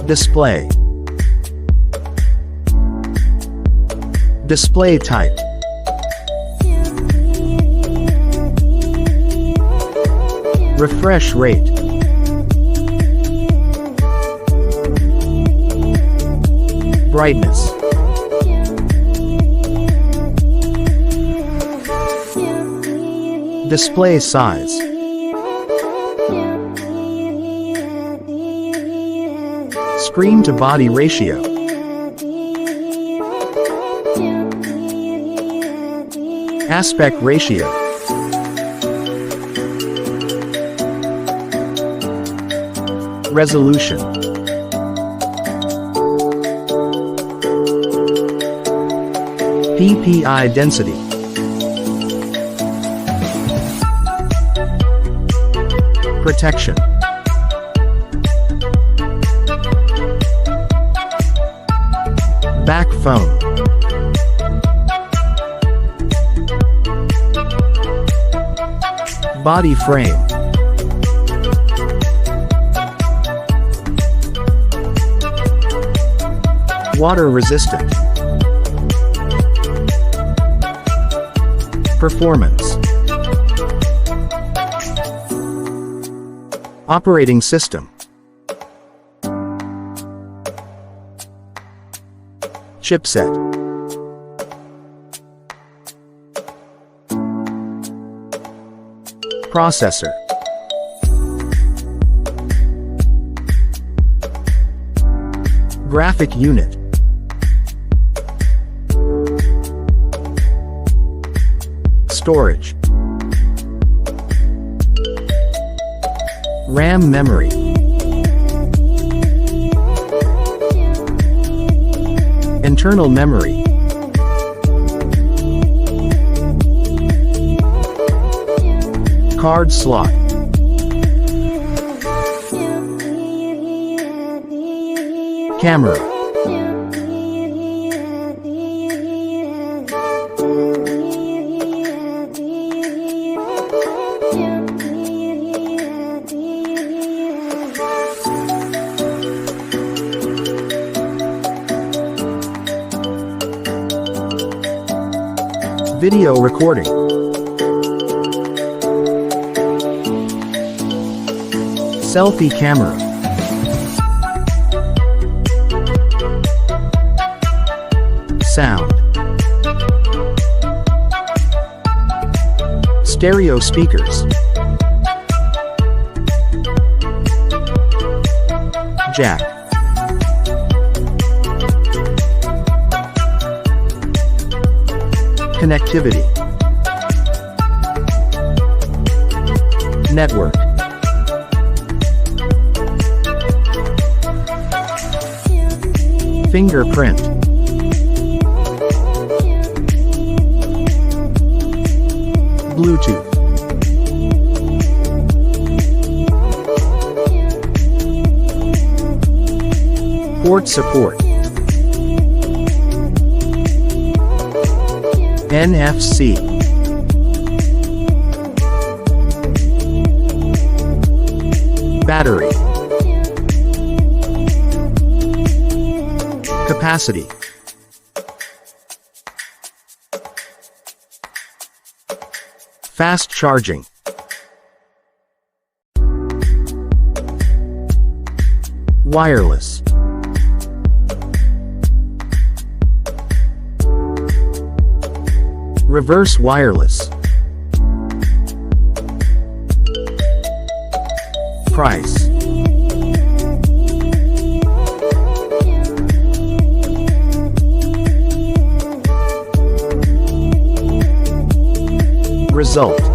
Display. Display type. Refresh rate. Brightness. Display size. Screen to body ratio. Aspect ratio. Resolution. PPI density. Protection. Back phone. Body frame. Water resistant. Performance. Operating system. Chipset. Processor. Graphic unit. Storage. RAM memory. Internal memory. Card slot. Camera. Video recording. Selfie camera. Sound. Stereo speakers. Jack. Connectivity. Network. Fingerprint. Bluetooth. Port support. NFC. Battery. Capacity. Fast charging. Wireless. Reverse wireless. Price. Result.